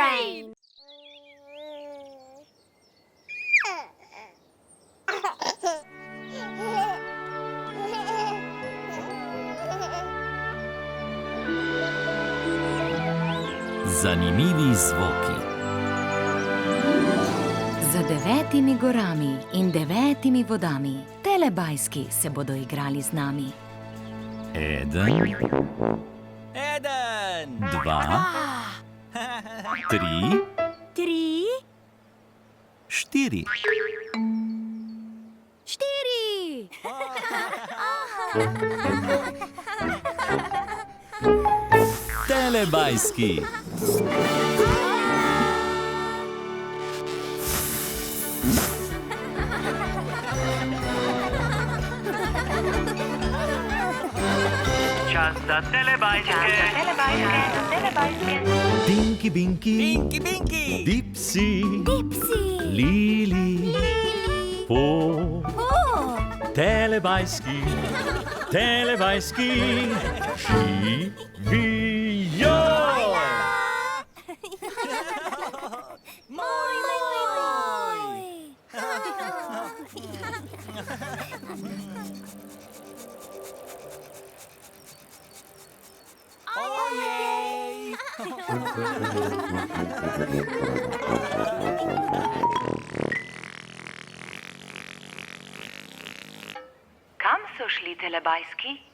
fajn! Zanimivi zvoki. Za 9 gorami in 9 vodami Telebajski se bodo igrali z nami. 1, 2, 3, 4. 4. Telebajski. Čas za telebajske. Dinki, binki, dipsi, lili, po. Telebajski, živijo! Kam so šli Telebajski?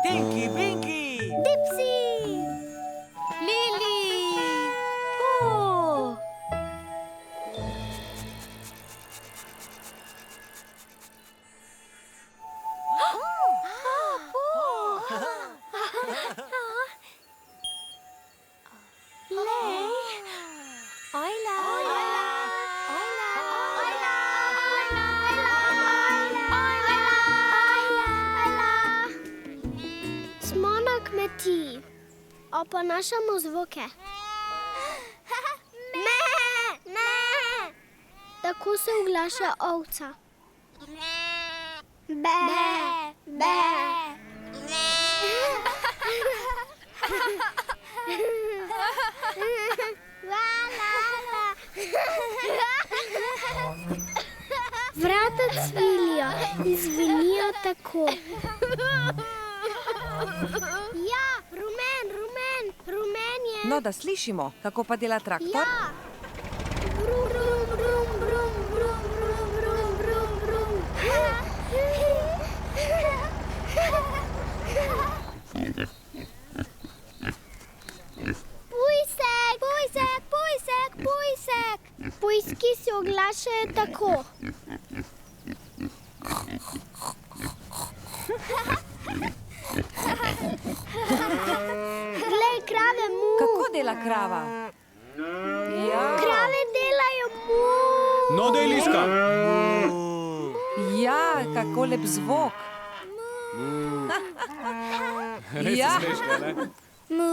Tinky, Pinky! Dipsy! Lili! Po! Smo na kmetiji, oponašamo zvoke. Me! Tako se oglaša ovca. Be! Vrata cvilijo in zvenijo tako. Ja, rumen je. No, da slišimo, kako pa dela traktor. Ja. Brum, brum, brum, brum, brum, brum, brum, brum. Pujsek. Pujski se oglašajo tako. Glej, krave mu. Kako dela krava? Ja. Krave delajo mu. No, daj liska! Ja, kako lep zvok. Res Ja. je smešno, ne? Mu.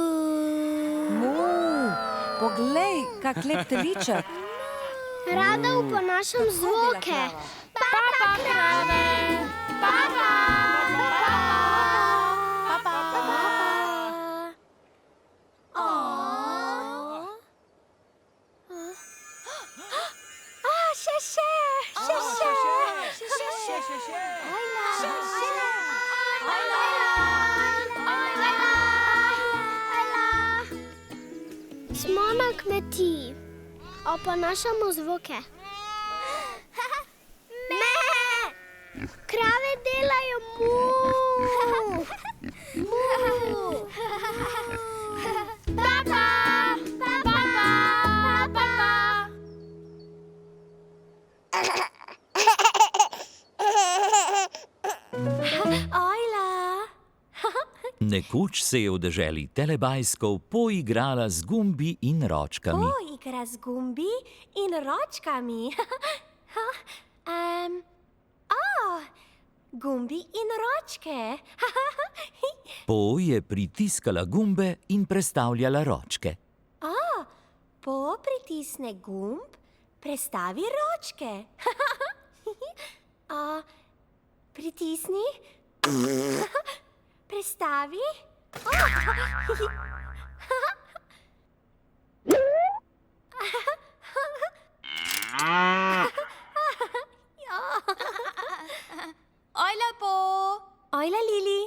Poglej, kak lep teliček. Rada oponašam zvoke. Papa krave, papa. Smo na kmetiji, oponašamo zvoke. Me! Krave delajo mu! Mu! Papa! Papa! Papa! Ojla! Nekoč se je v deželi Telebajskov poigrala z gumbi in ročkami. Igra z gumbi in ročkami. Gumbi in ročke. Po je pritiskala gumbe in prestavljala ročke. Po pritisne gumb, prestavi ročke. Pritisni. Prestavi. Ojla po. Ojla, Lili.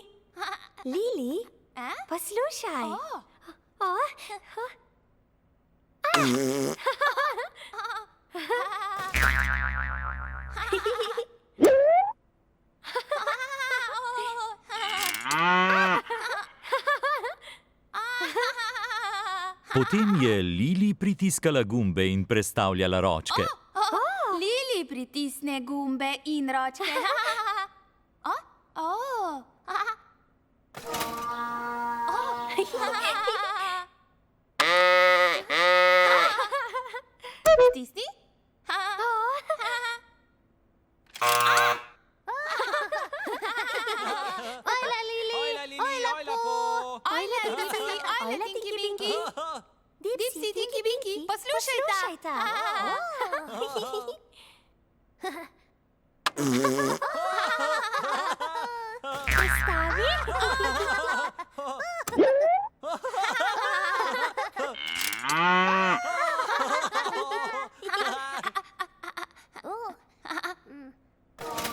Lili, poslušaj. Potem je Lili pritiskala gumbe in prestavljala ročke. Lili pritisne gumbe in ročke. Stisni. Ojla, Lili. Ojla, Lili, ojla po. Ojla, Dipsi, ojla, Tinky Binky. Dipsi, Tinky Binky, poslušajta. Prestavi.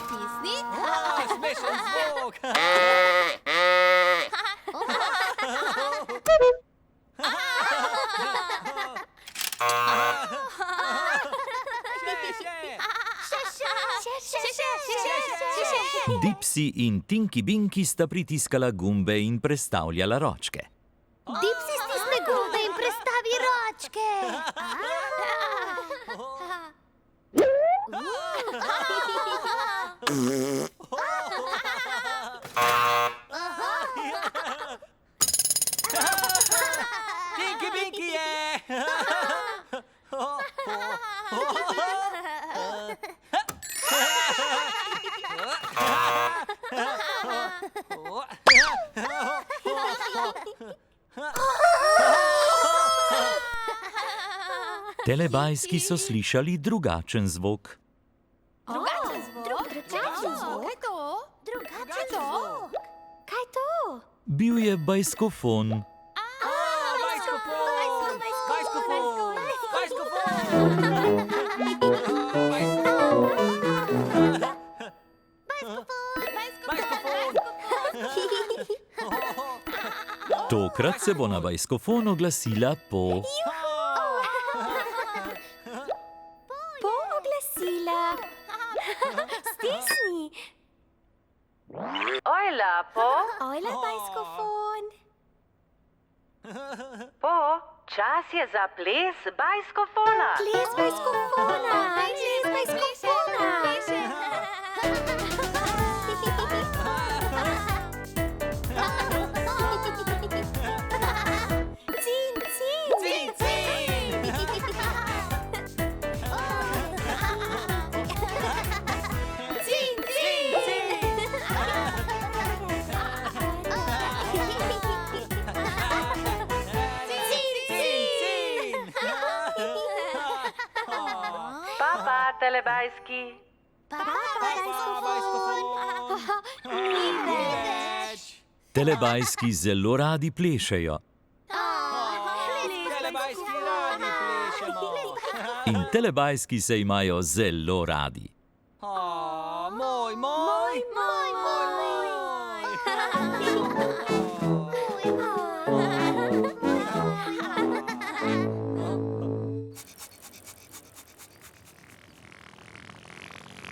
Stisni. Smešen zvok. Dipsi in Tinky Binky sta pritiskala gumbe in prestavljala ročke. Dipsi stisne gumbe in prestavi ročke. Tinky Binky je. Telebajski so slišali drugačen zvok. Drugačen zvok? Drugačen zvok? Kaj to? Drugačen zvok. Kaj to? Bil je bajskofon. Tokrat se bo na bajskofon oglasila po. Po oglasila. Stisni. Ojla po. Ojla, bajskofon. Po, čas je za ples bajskofona. Ples bajskofona. Ples bajskofona. Telebajski. Telebajski zelo radi plešejo. Telebajski radi plešemo. In telebajski se imajo zelo radi. Moj.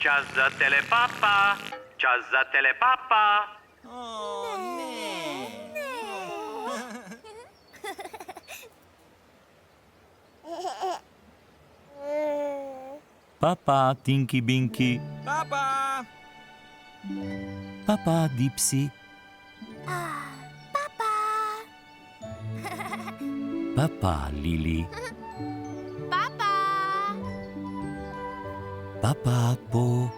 Čas za telepapa. Čas za telepapa. Papa, Tinky Binky. Papa. Papa, Dipsy. Papa, Lili. Papa, Po.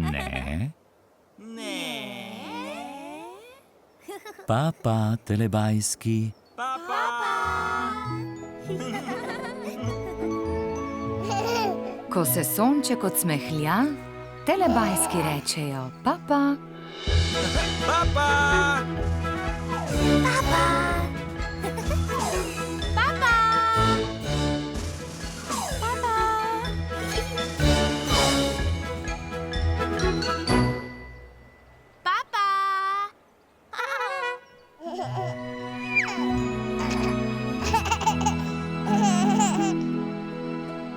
Ne. Papa, Telebajski. Ko se sonček odsmehlja, telebajski rečejo papa.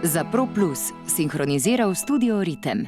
Za Pro Plus sinhroniziral studio Ritem.